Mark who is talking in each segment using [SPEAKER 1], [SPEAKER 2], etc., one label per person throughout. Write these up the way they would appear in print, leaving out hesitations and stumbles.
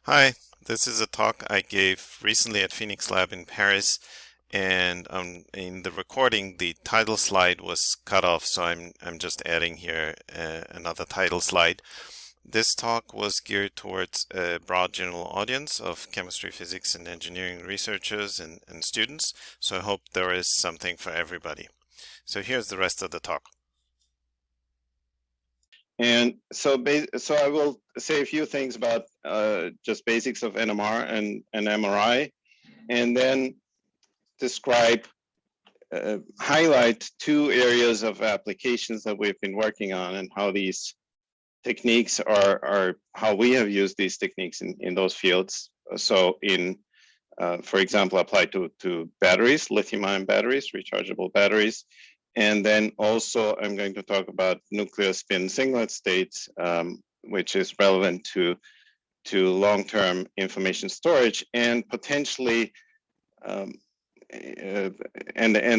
[SPEAKER 1] Hi, this is a talk I gave recently at PHENIX Lab in Paris, and in the recording, the title slide was cut off, so I'm just adding here another title slide. This talk was geared towards a broad general audience of chemistry, physics, and engineering researchers and students, so I hope there is something for everybody. So here's the rest of the talk.
[SPEAKER 2] And so I will say a few things about just basics of NMR and MRI, and then describe, highlight two areas of applications that we've been working on and how these techniques are how we have used these techniques in those fields. So for example, applied to batteries, lithium-ion batteries, rechargeable batteries. And then also I'm going to talk about nuclear spin singlet states, which is relevant to long-term information storage and potentially, and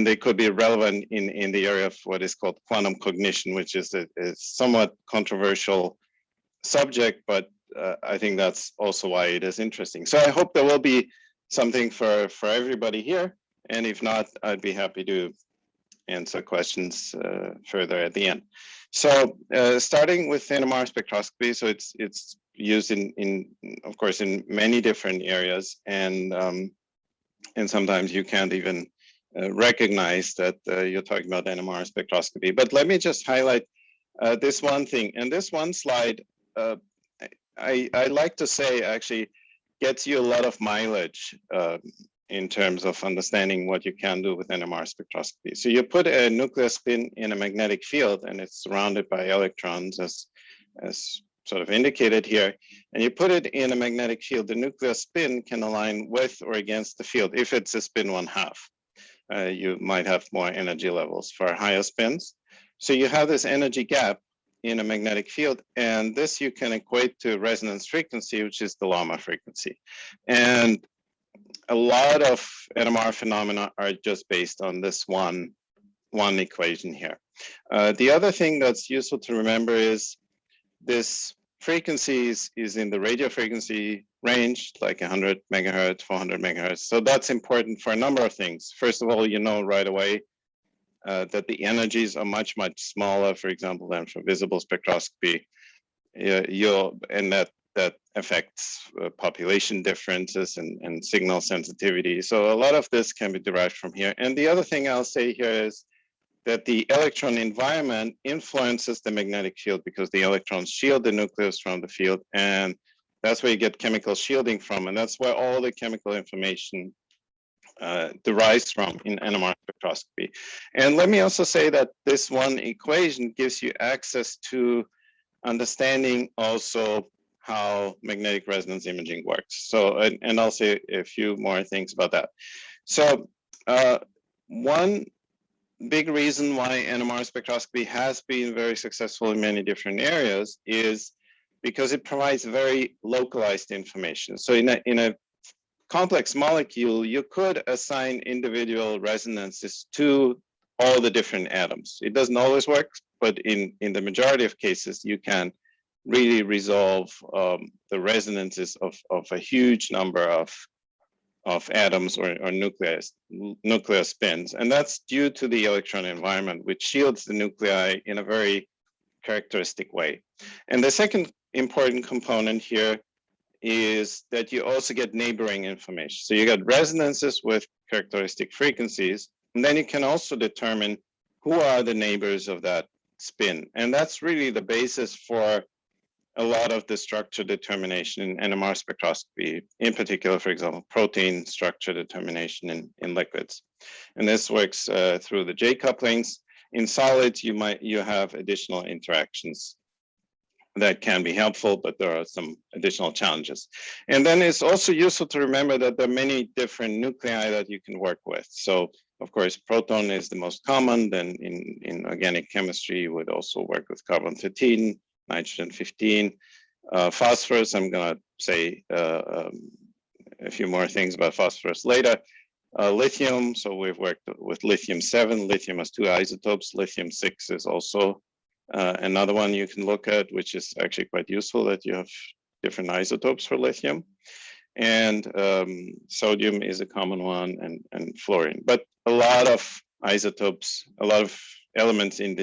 [SPEAKER 2] they could be relevant in the area of what is called quantum cognition, which is a somewhat controversial subject, but I think that's also why it is interesting. So I hope there will be something for everybody here. And if not, I'd be happy to answer questions further at the end. So starting with NMR spectroscopy, so it's used in of course in many different areas, and sometimes you can't even recognize that you're talking about NMR spectroscopy. But let me just highlight this one thing. And this one slide, I like to say actually gets you a lot of mileage in terms of understanding what you can do with NMR spectroscopy. So you put a nuclear spin in a magnetic field and it's surrounded by electrons as sort of indicated here, and you put it in a magnetic field, the nuclear spin can align with or against the field. If it's a spin 1/2, you might have more energy levels for higher spins. So you have this energy gap in a magnetic field, and this you can equate to resonance frequency, which is the Lama frequency. And a lot of NMR phenomena are just based on this one equation here. The other thing that's useful to remember is this frequency is in the radio frequency range, like 100 megahertz, 400 megahertz. So that's important for a number of things. First of all, you know right away that the energies are much, much smaller, for example, than for visible spectroscopy. And that affects population differences and signal sensitivity. So a lot of this can be derived from here. And the other thing I'll say here is that the electron environment influences the magnetic field because the electrons shield the nucleus from the field, and that's where you get chemical shielding from, and that's where all the chemical information derives from in NMR spectroscopy. And let me also say that this one equation gives you access to understanding also how magnetic resonance imaging works. So, and I'll say a few more things about that. So one big reason why NMR spectroscopy has been very successful in many different areas is because it provides very localized information. So in a complex molecule, you could assign individual resonances to all the different atoms. It doesn't always work, but in the majority of cases, you can really resolve the resonances of a huge number of atoms or nuclear spins. And that's due to the electron environment, which shields the nuclei in a very characteristic way. And the second important component here is that you also get neighboring information. So you get resonances with characteristic frequencies, and then you can also determine who are the neighbors of that spin. And that's really the basis for a lot of the structure determination in NMR spectroscopy, in particular, for example, protein structure determination in liquids. And this works through the J couplings. In solids, you have additional interactions that can be helpful, but there are some additional challenges. And then it's also useful to remember that there are many different nuclei that you can work with. So of course, proton is the most common. Then in organic chemistry, you would also work with carbon-13, nitrogen-15, phosphorus. I'm gonna say a few more things about phosphorus later. Lithium, so we've worked with lithium-7. Lithium has 2 isotopes. Lithium-6 is also another one you can look at, which is actually quite useful that you have different isotopes for lithium. And sodium is a common one, and fluorine. But a lot of isotopes, a lot of elements in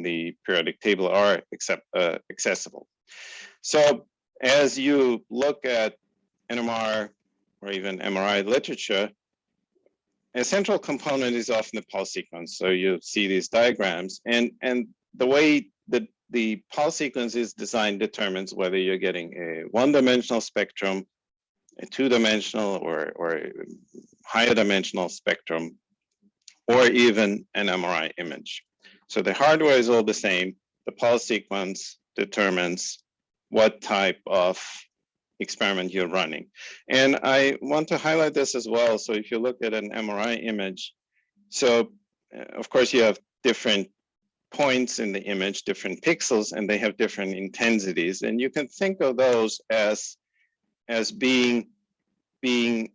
[SPEAKER 2] the periodic table are accessible. So as you look at NMR or even MRI literature, a central component is often the pulse sequence. So you see these diagrams, and the way that the pulse sequence is designed determines whether you're getting a one-dimensional spectrum, a two-dimensional or higher dimensional spectrum, or even an MRI image. So the hardware is all the same. The pulse sequence determines what type of experiment you're running. And I want to highlight this as well. So if you look at an MRI image, so of course you have different points in the image, different pixels, and they have different intensities. And you can think of those as being the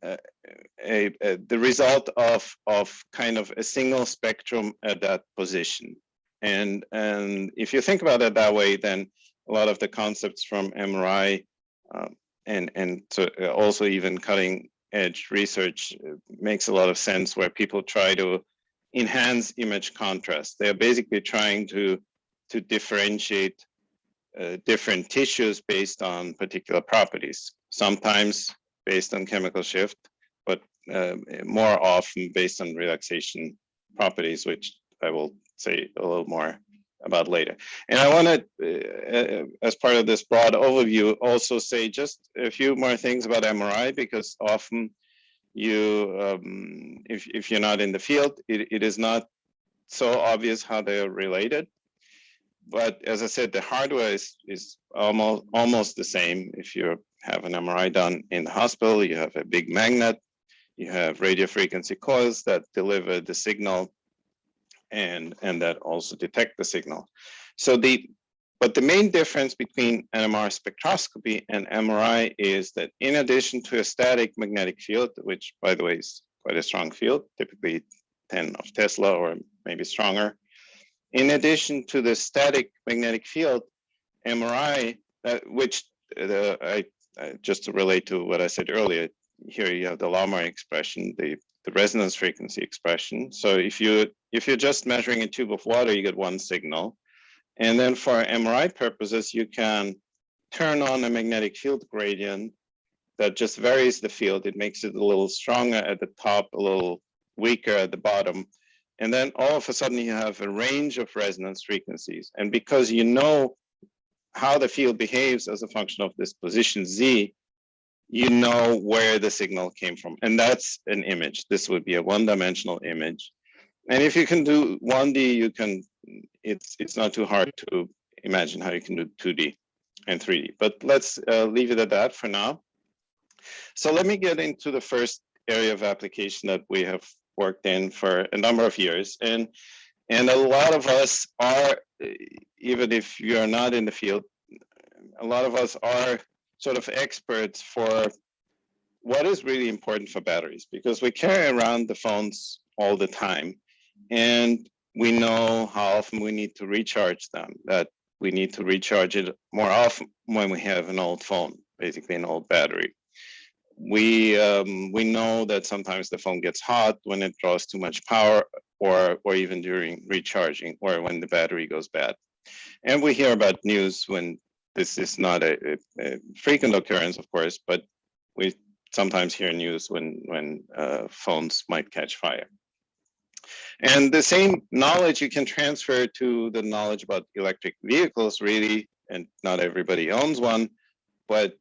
[SPEAKER 2] result of kind of a single spectrum at that position. And if you think about it that way, then a lot of the concepts from MRI and to also even cutting edge research makes a lot of sense, where people try to enhance image contrast. They're basically trying to differentiate different tissues based on particular properties, sometimes based on chemical shift, but more often based on relaxation properties, which I will say a little more about later. And I want to, as part of this broad overview, also say just a few more things about MRI, because often you, if you're not in the field, it is not so obvious how they're related. But as I said, the hardware is almost the same. If you have an MRI done in the hospital, you have a big magnet, you have radio frequency coils that deliver the signal and that also detect the signal. So but the main difference between NMR spectroscopy and MRI is that in addition to a static magnetic field, which by the way is quite a strong field, typically 10 of Tesla or maybe stronger, in addition to the static magnetic field, MRI, which just to relate to what I said earlier, here you have the Lamarck expression, the resonance frequency expression. So if you're just measuring a tube of water, you get one signal. And then for MRI purposes, you can turn on a magnetic field gradient that just varies the field. It makes it a little stronger at the top, a little weaker at the bottom. And then all of a sudden you have a range of resonance frequencies. And because you know how the field behaves as a function of this position Z, you know where the signal came from. And that's an image. This would be a one-dimensional image. And if you can do 1D, you can, it's not too hard to imagine how you can do 2D and 3D. But let's leave it at that for now. So let me get into the first area of application that we have worked in for a number of years. And a lot of us are, even if you're not in the field, a lot of us are sort of experts for what is really important for batteries, because we carry around the phones all the time. And we know how often we need to recharge them, that we need to recharge it more often when we have an old phone, basically an old battery. We know that sometimes the phone gets hot when it draws too much power, or even during recharging, or when the battery goes bad. And we hear about news when this is not a frequent occurrence, of course, but we sometimes hear news when phones might catch fire. And the same knowledge you can transfer to the knowledge about electric vehicles, really, and not everybody owns one, but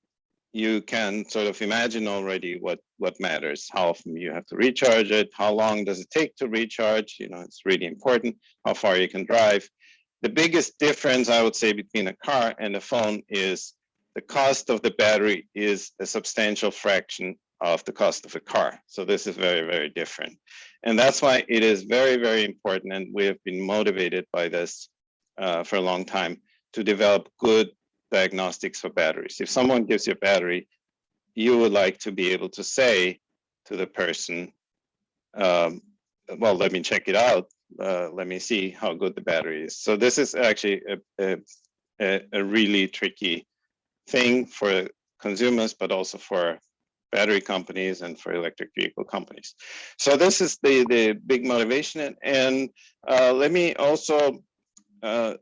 [SPEAKER 2] you can sort of imagine already what matters, how often you have to recharge it, how long does it take to recharge, you know, it's really important, how far you can drive. The biggest difference, I would say, between a car and a phone is the cost of the battery is a substantial fraction of the cost of a car. So this is very, very different. And that's why it is very, very important, and we have been motivated by this for a long time, to develop good diagnostics for batteries. If someone gives you a battery, you would like to be able to say to the person, well, let me check it out. Let me see how good the battery is. So this is actually a really tricky thing for consumers, but also for battery companies and for electric vehicle companies. So this is the big motivation. And let me also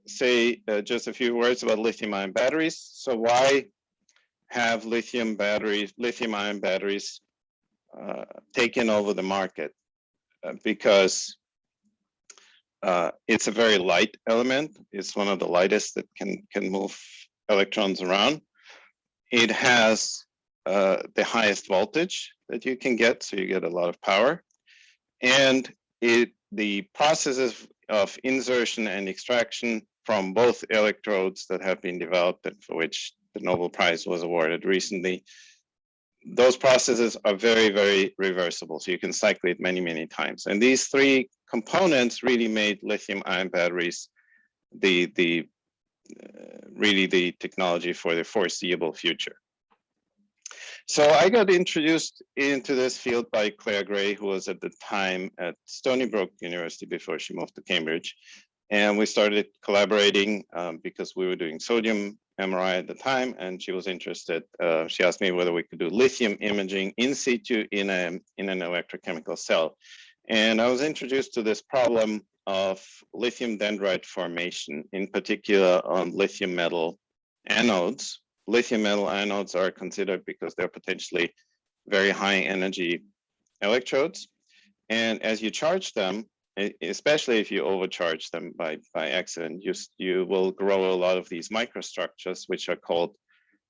[SPEAKER 2] say just a few words about lithium-ion batteries. So why have lithium-ion batteries taken over the market? Because it's a very light element. It's one of the lightest that can move electrons around. It has the highest voltage that you can get, so you get a lot of power. And the processes of insertion and extraction from both electrodes that have been developed and for which the Nobel Prize was awarded recently, those processes are very, very reversible. So you can cycle it many, many times. And these three components really made lithium-ion batteries really the technology for the foreseeable future. So I got introduced into this field by Claire Gray, who was at the time at Stony Brook University before she moved to Cambridge. And we started collaborating because we were doing sodium MRI at the time, and she was interested. She asked me whether we could do lithium imaging in situ in an electrochemical cell. And I was introduced to this problem of lithium dendrite formation, in particular on lithium metal anodes. Lithium metal anodes are considered because they're potentially very high energy electrodes. And as you charge them, especially if you overcharge them by accident, you will grow a lot of these microstructures, which are called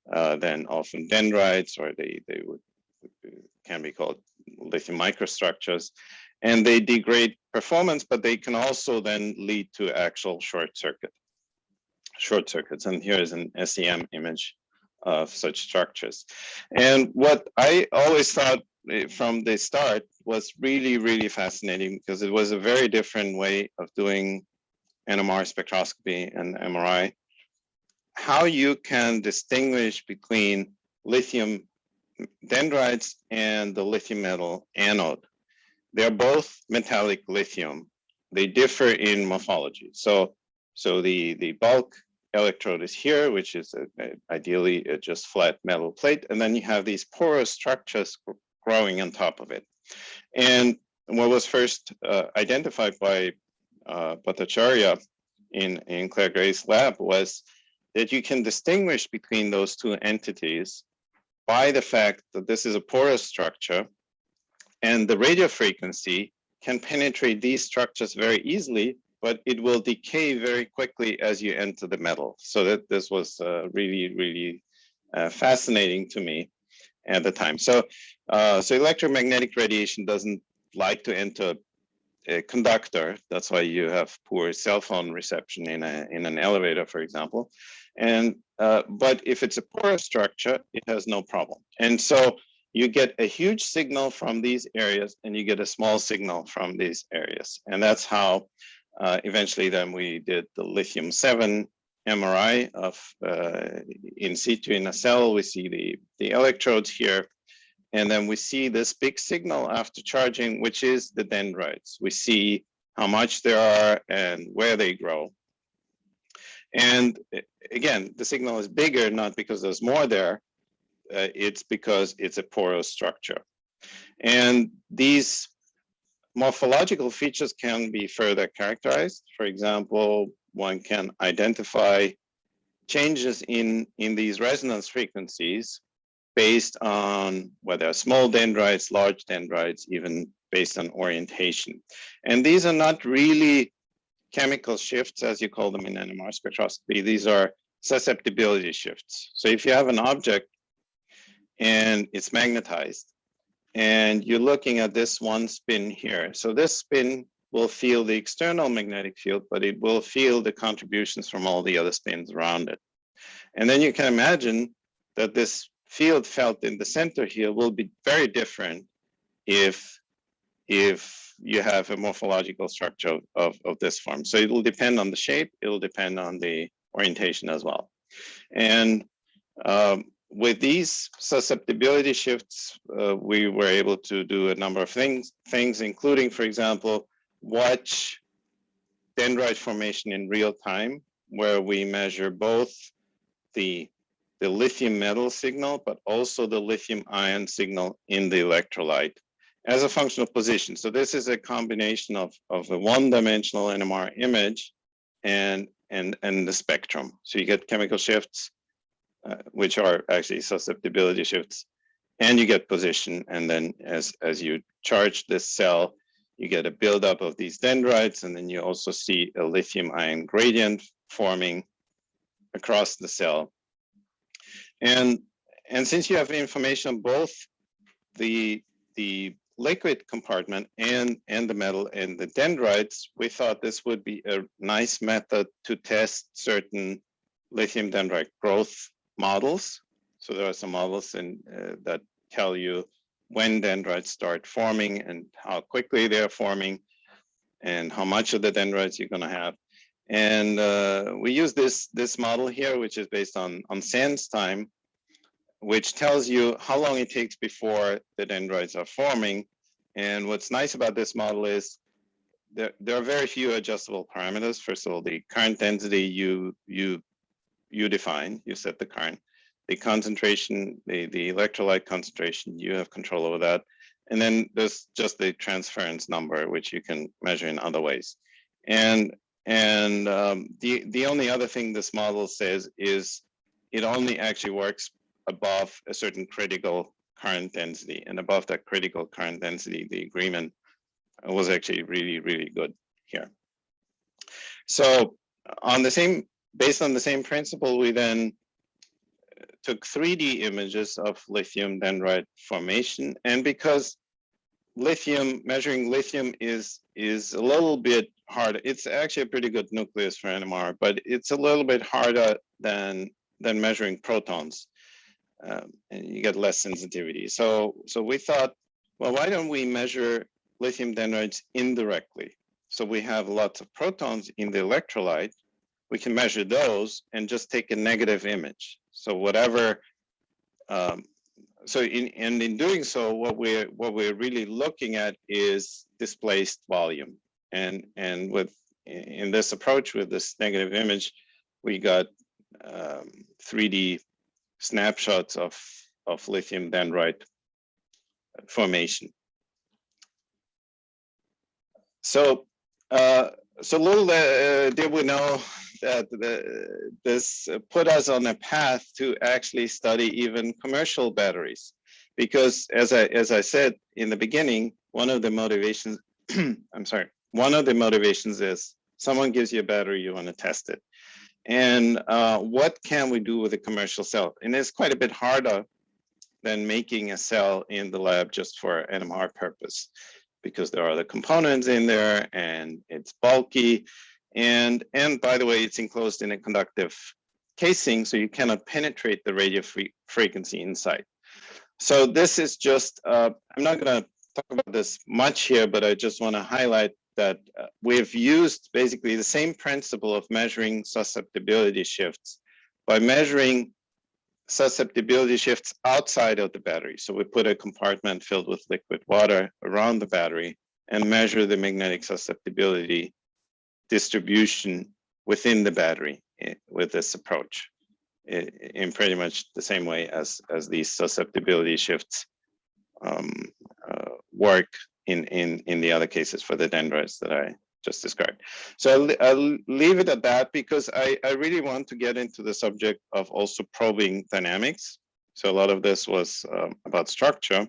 [SPEAKER 2] then often dendrites, or they can be called lithium microstructures. And they degrade performance, but they can also then lead to actual short circuits. And here is an SEM image of such structures. And what I always thought from the start was really, really fascinating, because it was a very different way of doing NMR spectroscopy and MRI. How you can distinguish between lithium dendrites and the lithium metal anode. They're both metallic lithium. They differ in morphology. So the bulk electrode is here, which is ideally a just flat metal plate. And then you have these porous structures growing on top of it. And what was first identified by Bhattacharya in Claire Gray's lab was that you can distinguish between those two entities by the fact that this is a porous structure, and the radio frequency can penetrate these structures very easily, but it will decay very quickly as you enter the metal. So that this was really, really fascinating to me at the time. So electromagnetic radiation doesn't like to enter a conductor. That's why you have poor cell phone reception in an elevator, for example. And but if it's a porous structure, it has no problem. And so you get a huge signal from these areas, and you get a small signal from these areas. And that's how eventually then we did the lithium-7 MRI of in situ in a cell. We see the electrodes here, and then we see this big signal after charging, which is the dendrites. We see how much there are and where they grow. And again, the signal is bigger, not because there's more there, it's because it's a porous structure. And these morphological features can be further characterized. For example, one can identify changes in these resonance frequencies based on whether they're small dendrites, large dendrites, even based on orientation. And these are not really chemical shifts, as you call them in NMR spectroscopy. These are susceptibility shifts. So if you have an object and it's magnetized, and you're looking at this one spin here. So this spin will feel the external magnetic field, but it will feel the contributions from all the other spins around it. And then you can imagine that this field felt in the center here will be very different if you have a morphological structure of this form. So it will depend on the shape, it will depend on the orientation as well. And with these susceptibility shifts, we were able to do a number of things, including, for example, watch dendrite formation in real time, where we measure both the the lithium metal signal, but also the lithium ion signal in the electrolyte as a function of position. So this is a combination of a one-dimensional NMR image and the spectrum. So you get chemical shifts, which are actually susceptibility shifts, and you get position. And then as you charge this cell, you get a buildup of these dendrites, and then you also see a lithium ion gradient forming across the cell. And since you have information on both the liquid compartment and the metal and the dendrites, we thought this would be a nice method to test certain lithium dendrite growth models. So there are some models that tell you when dendrites start forming and how quickly they're forming and how much of the dendrites you're going to have. And we use this model here, which is based on SANS time, which tells you how long it takes before the dendrites are forming. And what's nice about this model is there are very few adjustable parameters. First of all, the current density you define, you set the current. The concentration, the electrolyte concentration, you have control over that. And then there's just the transference number, which you can measure in other ways. And the only other thing this model says is it only actually works above a certain critical current density, and above that critical current density, the agreement was actually really, really good here. So based on the same principle, we then took 3D images of lithium dendrite formation, and because measuring lithium is a little bit harder. It's actually a pretty good nucleus for NMR, but it's a little bit harder than measuring protons, and you get less sensitivity. So we thought, well, why don't we measure lithium dendrites indirectly? So we have lots of protons in the electrolyte. We can measure those and just take a negative image. So whatever. In doing so, what we're really looking at is displaced volume, and in this approach with this negative image, we got 3D snapshots of lithium dendrite formation. So little did we know that this put us on a path to actually study even commercial batteries, because as I said in the beginning, one of the motivations one of the motivations is someone gives you a battery, you want to test it, and what can we do with a commercial cell? And it's quite a bit harder than making a cell in the lab just for NMR purpose, because there are other components in there and it's bulky. And by the way, it's enclosed in a conductive casing, so you cannot penetrate the radio frequency inside. So this is just, I'm not going to talk about this much here, but I just want to highlight that we've used basically the same principle of measuring susceptibility shifts by measuring susceptibility shifts outside of the battery. So we put a compartment filled with liquid water around the battery and measure the magnetic susceptibility distribution within the battery with this approach in pretty much the same way as these susceptibility shifts work in the other cases for the dendrites that I just described. So I'll leave it at that, because I really want to get into the subject of also probing dynamics. So a lot of this was about structure,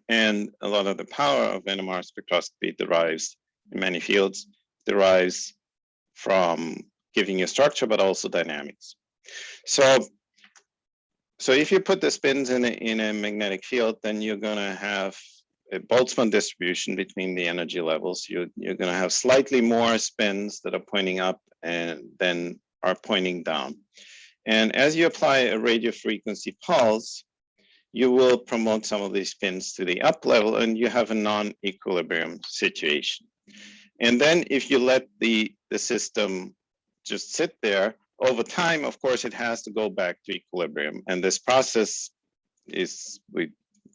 [SPEAKER 2] and a lot of the power of NMR spectroscopy derives in many fields, derives from giving you structure, but also dynamics. So if you put the spins in a magnetic field, then you're going to have a Boltzmann distribution between the energy levels. You're going to have slightly more spins that are pointing up and then are pointing down. And as you apply a radio frequency pulse, you will promote some of these spins to the up level, and you have a non-equilibrium situation. And then if you let the system just sit there, over time, of course, it has to go back to equilibrium. And this process is we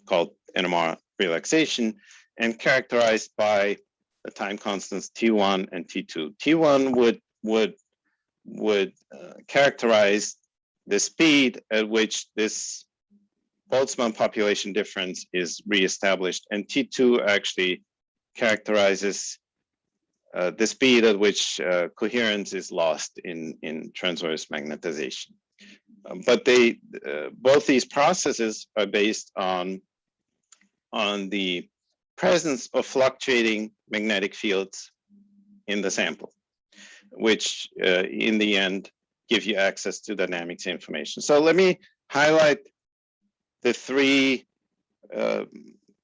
[SPEAKER 2] call NMR relaxation, and characterized by the time constants T1 and T2. T1 would characterize the speed at which this Boltzmann population difference is reestablished, and T2 actually characterizes the speed at which coherence is lost in transverse magnetization. But they, both these processes are based on the presence of fluctuating magnetic fields in the sample, which in the end give you access to dynamics information. So let me highlight the three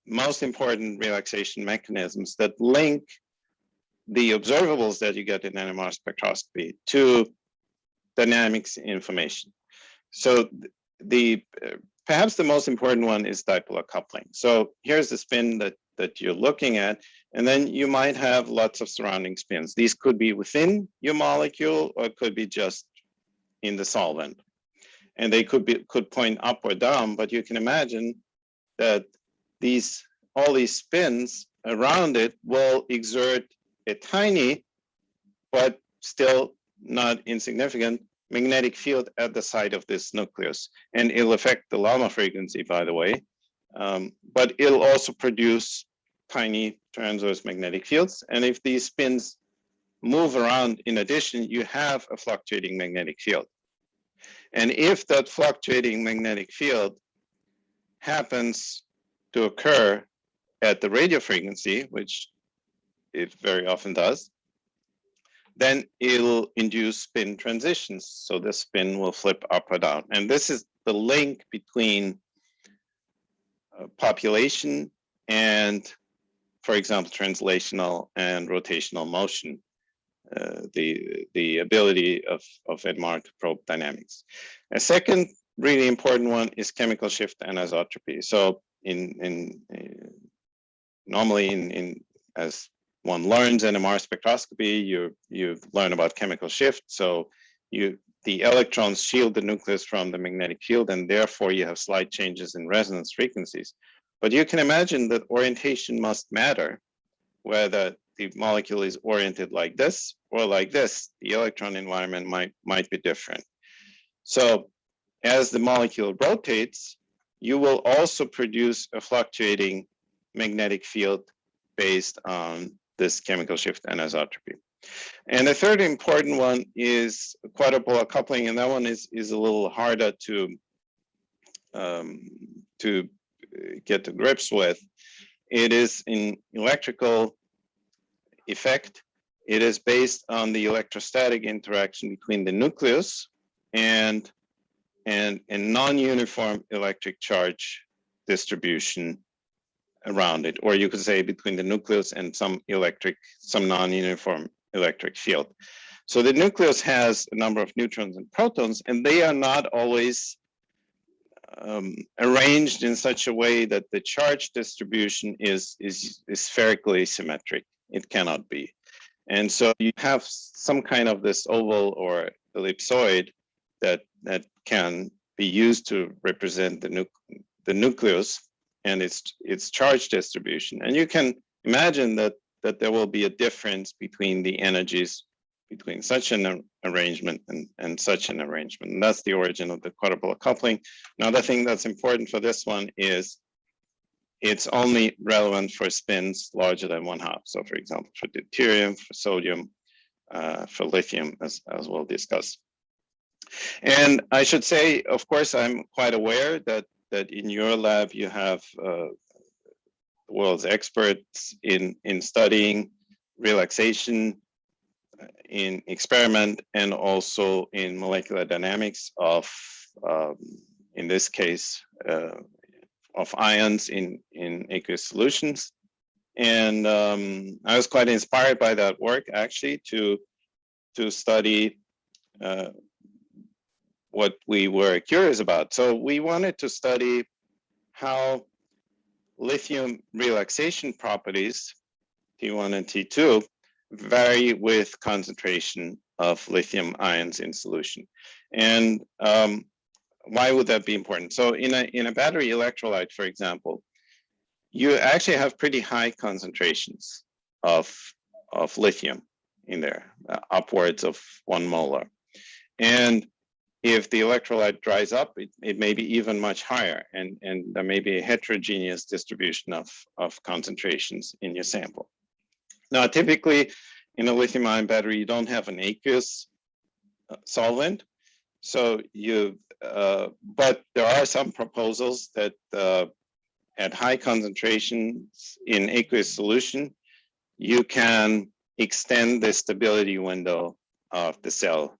[SPEAKER 2] most important relaxation mechanisms that link the observables that you get in NMR spectroscopy to dynamics information. So perhaps the most important one is dipolar coupling. So here's the spin that you're looking at, and then you might have lots of surrounding spins. These could be within your molecule, or it could be just in the solvent. And they could point up or down, but you can imagine that all these spins around it will exert a tiny, but still not insignificant, magnetic field at the site of this nucleus. And it'll affect the Lama frequency, by the way, but it'll also produce tiny transverse magnetic fields. And if these spins move around, in addition, you have a fluctuating magnetic field. And if that fluctuating magnetic field happens to occur at the radio frequency, which it very often does, then it'll induce spin transitions. So the spin will flip up or down. And this is the link between population and, for example, translational and rotational motion, the ability of NMR to probe dynamics. A second really important one is chemical shift anisotropy. So normally as one learns NMR spectroscopy, you learn about chemical shift. So the electrons shield the nucleus from the magnetic field, and therefore you have slight changes in resonance frequencies. But you can imagine that orientation must matter, whether the molecule is oriented like this or like this. The electron environment might be different. So as the molecule rotates, you will also produce a fluctuating magnetic field based on this chemical shift anisotropy. And the third important one is quadrupolar coupling, and that one is a little harder to get to grips with. It is an electrical effect. It is based on the electrostatic interaction between the nucleus and a non-uniform electric charge distribution around it, or you could say between the nucleus and some non-uniform electric field. So the nucleus has a number of neutrons and protons, and they are not always arranged in such a way that the charge distribution is spherically symmetric. It cannot be. And so you have some kind of this oval or ellipsoid that can be used to represent the nucleus and its charge distribution. And you can imagine that there will be a difference between the energies between such an arrangement and such an arrangement. And that's the origin of the quadrupolar coupling. Another thing that's important for this one is it's only relevant for spins larger than 1/2. So for example, for deuterium, for sodium, for lithium, as we'll discuss. And I should say, of course, I'm quite aware that in your lab you have the world's experts in studying relaxation in experiment and also in molecular dynamics of, in this case, of ions in aqueous solutions. And I was quite inspired by that work, actually, to study what we were curious about. So we wanted to study how lithium relaxation properties, T1 and T2, vary with concentration of lithium ions in solution. And why would that be important? So in a battery electrolyte, for example, you actually have pretty high concentrations of lithium in there, upwards of 1 molar. And if the electrolyte dries up, it may be even much higher, and there may be a heterogeneous distribution of concentrations in your sample. Now, typically in a lithium-ion battery, you don't have an aqueous solvent, so but there are some proposals that at high concentrations in aqueous solution, you can extend the stability window of the cell.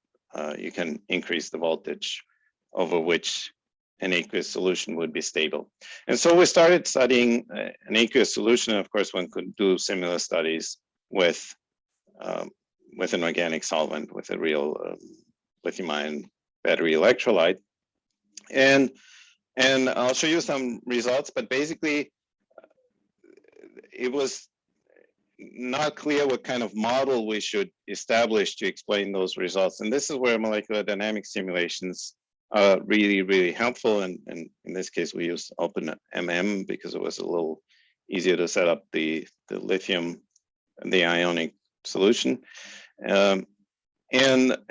[SPEAKER 2] You can increase the voltage over which an aqueous solution would be stable. And so we started studying an aqueous solution. Of course, one could do similar studies with an organic solvent, with a real lithium-ion battery electrolyte. And I'll show you some results, but basically it was not clear what kind of model we should establish to explain those results. And this is where molecular dynamics simulations are really, really helpful. And in this case, we used OpenMM because it was a little easier to set up the lithium and the ionic solution. And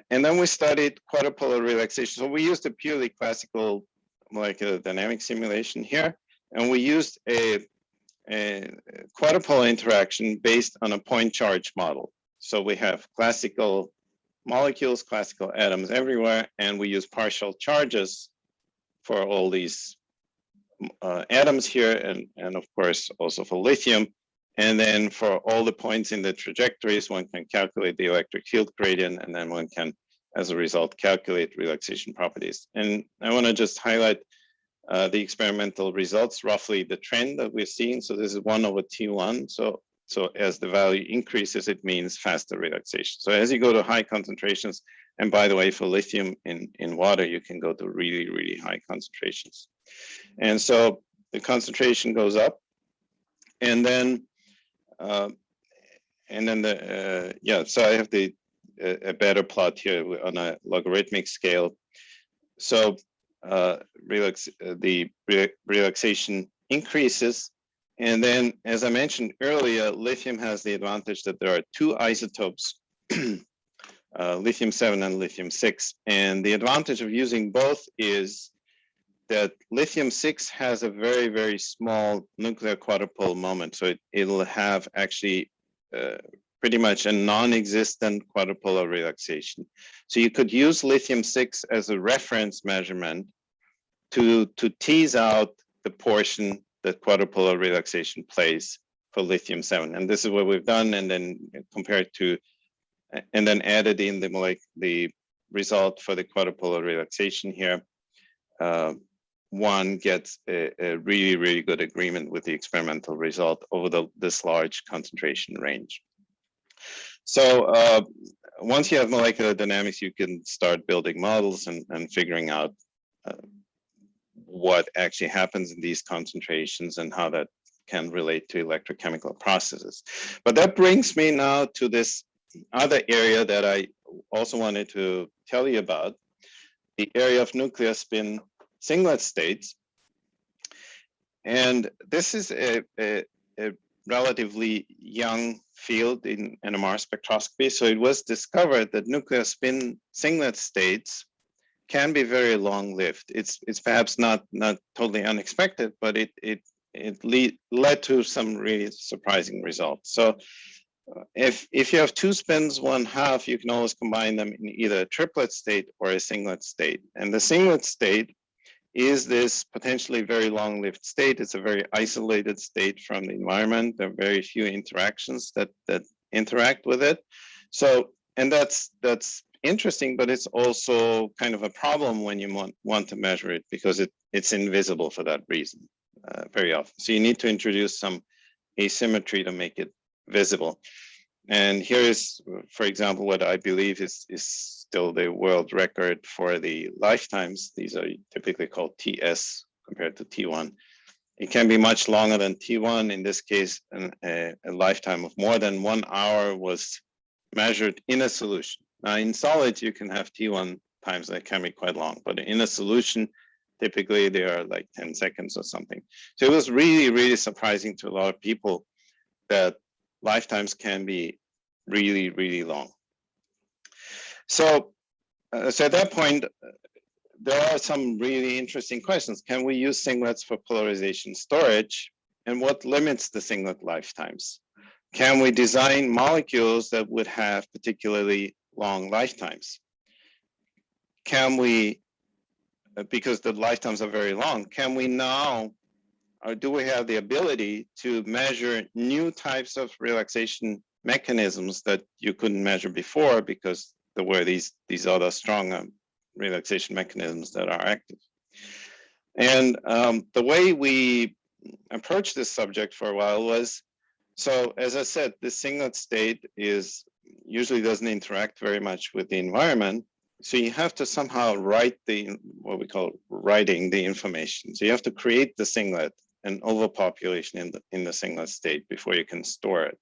[SPEAKER 2] then we studied quadrupolar relaxation. So we used a purely classical molecular dynamics simulation here, and we used a quadrupolar interaction based on a point charge model. So we have classical molecules, classical atoms everywhere, and we use partial charges for all these atoms here, and of course also for lithium. And then for all the points in the trajectories, one can calculate the electric field gradient, and then one can, as a result, calculate relaxation properties. And I want to just highlight the experimental results, roughly the trend that we're seeing. So this is 1/T1. So as the value increases, it means faster relaxation. So as you go to high concentrations, and by the way, for lithium in water, you can go to really, really high concentrations. And so the concentration goes up, and then so I have a better plot here on a logarithmic scale. So the relaxation increases, and then, as I mentioned earlier, lithium has the advantage that there are two isotopes, lithium-7 and lithium-6, and the advantage of using both is that lithium-6 has a very, very small nuclear quadrupole moment, so it'll have actually pretty much a non-existent quadrupolar relaxation. So you could use lithium-6 as a reference measurement to tease out the portion that quadrupolar relaxation plays for lithium-7. And this is what we've done, and then compared to, and then added in the result for the quadrupolar relaxation here. One gets a really, really good agreement with the experimental result over this large concentration range. So once you have molecular dynamics, you can start building models and figuring out what actually happens in these concentrations and how that can relate to electrochemical processes. But that brings me now to this other area that I also wanted to tell you about, the area of nuclear spin singlet states. And this is a relatively young field in NMR spectroscopy. So it was discovered that nuclear spin singlet states can be very long-lived. It's perhaps not totally unexpected, but it led to some really surprising results. So if you have two spins, 1/2, you can always combine them in either a triplet state or a singlet state. And the singlet state is this potentially very long-lived state. It's a very isolated state from the environment. There are very few interactions that interact with it. So, and that's interesting, but it's also kind of a problem when you want to measure it, because it's invisible for that reason very often. So you need to introduce some asymmetry to make it visible. And here is, for example, what I believe is still the world record for the lifetimes. These are typically called TS compared to T1. It can be much longer than T1. In this case, a lifetime of more than 1 hour was measured in a solution. Now, in solids, you can have T1 times that can be quite long, but in a solution, typically they are like 10 seconds or something. So it was really, really surprising to a lot of people that lifetimes can be really, really long. So at that point, there are some really interesting questions. Can we use singlets for polarization storage? And what limits the singlet lifetimes? Can we design molecules that would have particularly long lifetimes? Can we, because the lifetimes are very long, can we now, or do we have the ability to measure new types of relaxation mechanisms that you couldn't measure before because there were these other strong relaxation mechanisms that are active? And the way we approached this subject for a while was, so as I said, the singlet state usually doesn't interact very much with the environment. So you have to somehow write what we call writing the information. So you have to create the singlet, an overpopulation in the singlet state before you can store it.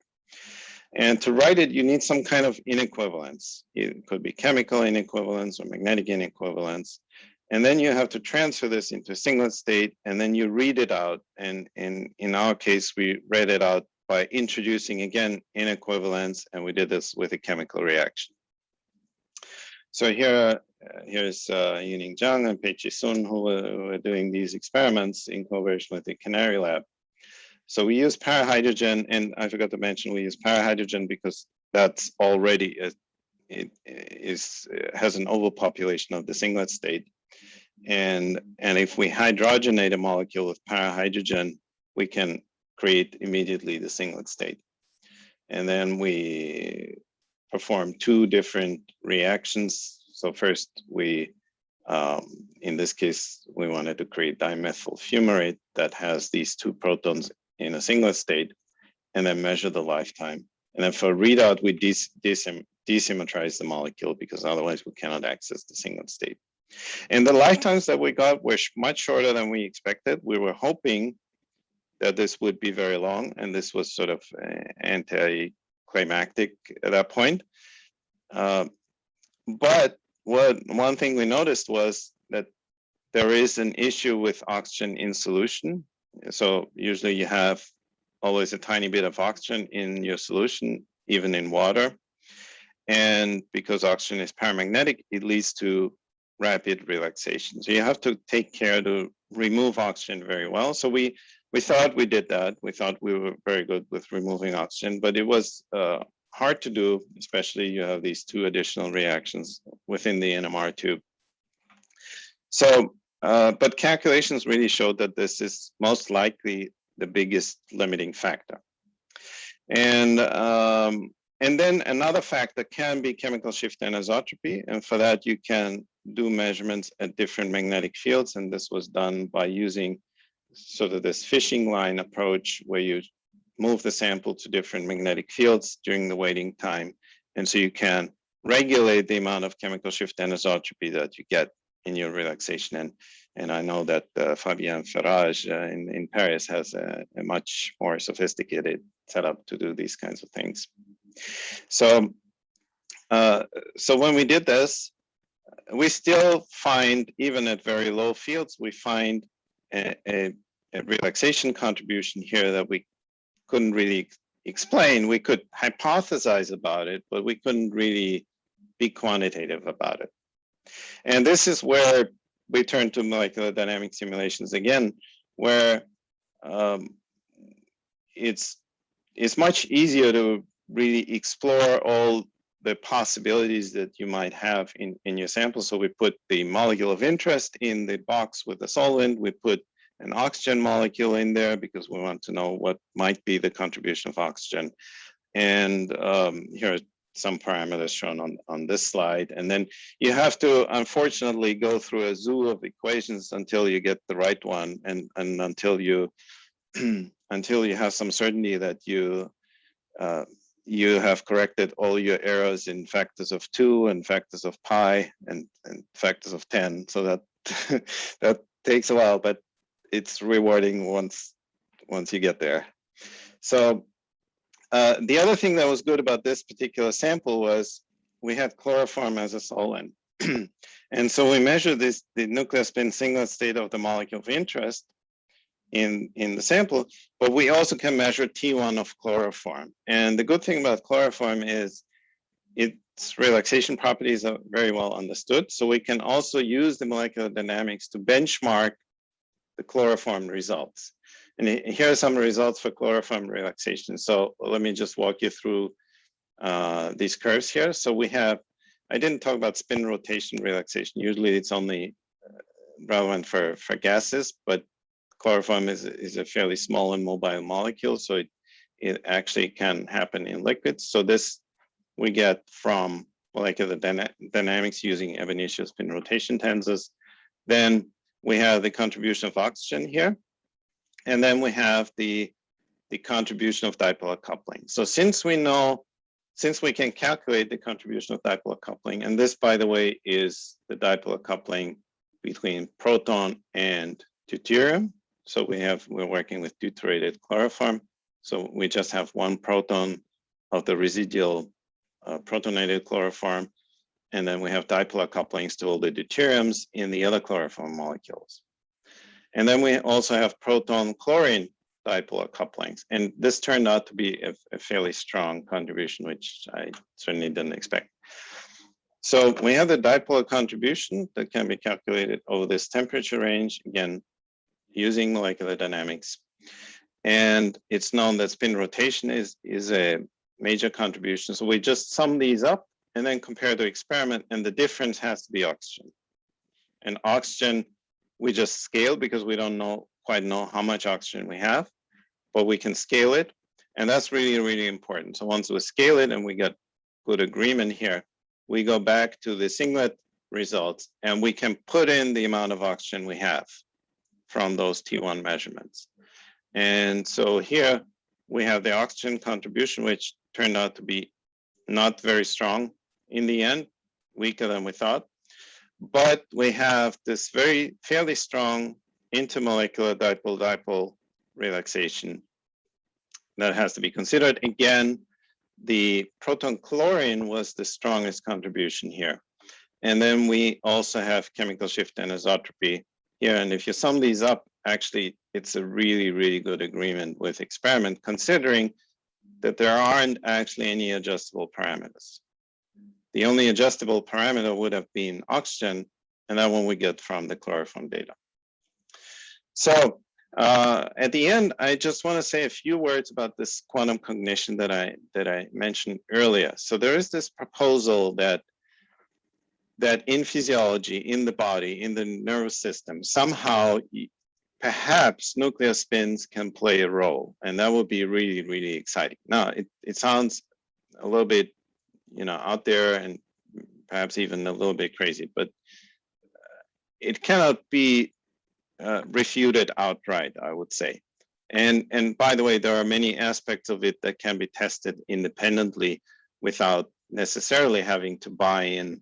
[SPEAKER 2] And to write it, you need some kind of inequivalence. It could be chemical inequivalence or magnetic inequivalence. And then you have to transfer this into a singlet state, and then you read it out. And in our case, we read it out by introducing, again, inequivalence, and we did this with a chemical reaction. So here's Yuning Zhang and Peiqi Sun, who were doing these experiments in collaboration with the Canary Lab. So we use parahydrogen, and I forgot to mention we use parahydrogen because that's already has an overpopulation of the singlet state. And if we hydrogenate a molecule with parahydrogen, we can create immediately the singlet state. And then we perform two different reactions. So first in this case, we wanted to create dimethyl fumarate that has these two protons in a singlet state, and then measure the lifetime. And then for readout, we desymmetrize the molecule because otherwise we cannot access the singlet state. And the lifetimes that we got were much shorter than we expected. We were hoping that this would be very long, and this was sort of anticlimactic at that point. But one thing we noticed was that there is an issue with oxygen in solution. So usually you have always a tiny bit of oxygen in your solution, even in water. And because oxygen is paramagnetic, it leads to rapid relaxation. So you have to take care to remove oxygen very well. So we thought we did that. We thought we were very good with removing oxygen, but it was hard to do, especially you have these two additional reactions within the NMR tube. So, but calculations really showed that this is most likely the biggest limiting factor. And then another factor can be chemical shift anisotropy. And for that, you can do measurements at different magnetic fields. And this was done by using sort of this fishing line approach where you move the sample to different magnetic fields during the waiting time. And so you can regulate the amount of chemical shift anisotropy that you get in your relaxation. And I know that Fabien Farage in Paris has a much more sophisticated setup to do these kinds of things. So when we did this, we still find, even at very low fields, we find a relaxation contribution here that we couldn't really explain. We could hypothesize about it, but we couldn't really be quantitative about it. And this is where we turn to molecular dynamic simulations again, where it's much easier to really explore all the possibilities that you might have in your sample. So we put the molecule of interest in the box with the solvent. We put an oxygen molecule in there because we want to know what might be the contribution of oxygen. And here are some parameters shown on this slide. And then you have to, unfortunately, go through a zoo of equations until you get the right one, and until you until you have some certainty that you have corrected all your errors in factors of 2 and factors of pi and factors of 10. So that that takes a while, but it's rewarding once you get there. So the other thing that was good about this particular sample was we had chloroform as a solvent. And so we measured the nuclear spin singlet state of the molecule of interest in the sample, but we also can measure T1 of chloroform. And the good thing about chloroform is its relaxation properties are very well understood. So we can also use the molecular dynamics to benchmark the chloroform results. And here are some results for chloroform relaxation. So let me just walk you through these curves here. So we have, I didn't talk about spin rotation relaxation. Usually it's only relevant for gases, but chloroform is a fairly small and mobile molecule, so it actually can happen in liquids. So this we get from molecular dynamics using ab initio spin rotation tensors. Then we have the contribution of oxygen here, and then we have the contribution of dipolar coupling. So since we can calculate the contribution of dipolar coupling, and this, by the way, is the dipolar coupling between proton and deuterium. So we're working with deuterated chloroform. So we just have one proton of the residual protonated chloroform, and then we have dipolar couplings to all the deuteriums in the other chloroform molecules. And then we also have proton chlorine dipolar couplings, and this turned out to be a fairly strong contribution, which I certainly didn't expect. So we have the dipolar contribution that can be calculated over this temperature range, again, using molecular dynamics. And it's known that spin rotation is a major contribution. So we just sum these up and then compare the experiment, and the difference has to be oxygen. And oxygen, we just scale because we don't quite know how much oxygen we have, but we can scale it. And that's really, really important. So once we scale it and we get good agreement here, we go back to the singlet results and we can put in the amount of oxygen we have from those T1 measurements. And so here we have the oxygen contribution, which turned out to be not very strong in the end, weaker than we thought. But we have this fairly strong intermolecular dipole-dipole relaxation that has to be considered. Again, the proton chlorine was the strongest contribution here. And then we also have chemical shift anisotropy here. And if you sum these up, actually, it's a really, really good agreement with experiment, considering that there aren't actually any adjustable parameters. The only adjustable parameter would have been oxygen, and that one we get from the chloroform data. So at the end, I just want to say a few words about this quantum cognition that I mentioned earlier. So there is this proposal that in physiology, in the body, in the nervous system, somehow perhaps nuclear spins can play a role, and that would be really, really exciting. Now, it sounds a little bit, out there and perhaps even a little bit crazy, but it cannot be refuted outright, I would say. And by the way, there are many aspects of it that can be tested independently without necessarily having to buy in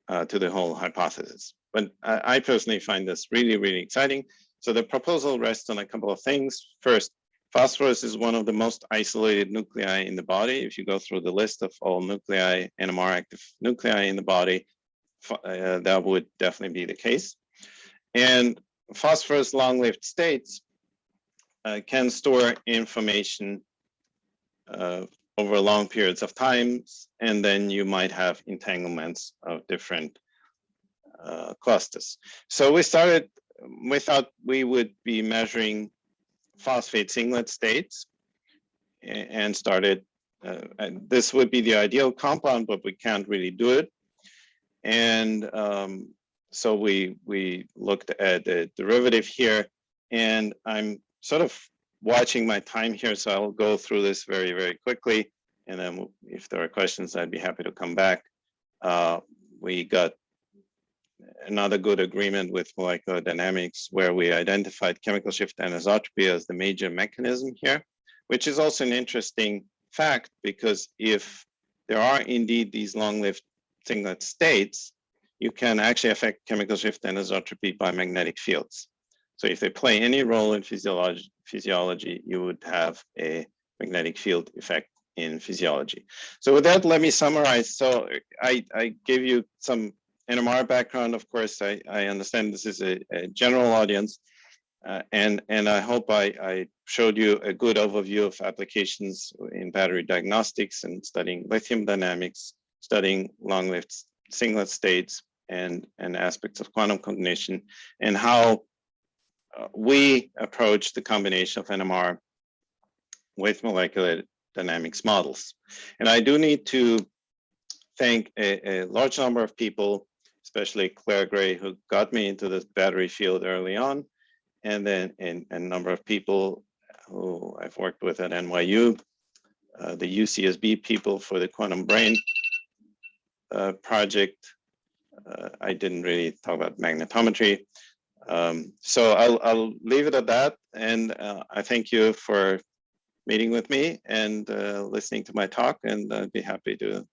[SPEAKER 2] to the whole hypothesis. But I personally find this really, really exciting. So the proposal rests on a couple of things. First, phosphorus is one of the most isolated nuclei in the body. If you go through the list of all nuclei, NMR active nuclei in the body, that would definitely be the case. And phosphorus long-lived states can store information over long periods of time, and then you might have entanglements of different clusters. So we thought we would be measuring phosphate singlet states and started, this would be the ideal compound, but we can't really do it. And so we looked at the derivative here, and I'm sort of watching my time here, so I'll go through this very, very quickly. And then if there are questions, I'd be happy to come back. We got another good agreement with molecular dynamics where we identified chemical shift anisotropy as the major mechanism here, which is also an interesting fact, because if there are indeed these long-lived singlet states, you can actually affect chemical shift anisotropy by magnetic fields. So if they play any role in physiology, you would have a magnetic field effect in physiology. So with that, let me summarize. So I gave you some NMR background. Of course, I understand this is a general audience, and I hope I showed you a good overview of applications in battery diagnostics and studying lithium dynamics. studying long-lived singlet states and aspects of quantum cognition, and how we approach the combination of NMR with molecular dynamics models. And I do need to thank a large number of people, especially Claire Gray, who got me into this battery field early on, and then a number of people who I've worked with at NYU, the UCSB people for the quantum brain project. I didn't really talk about magnetometry. So I'll leave it at that. And I thank you for meeting with me and listening to my talk, and I'd be happy to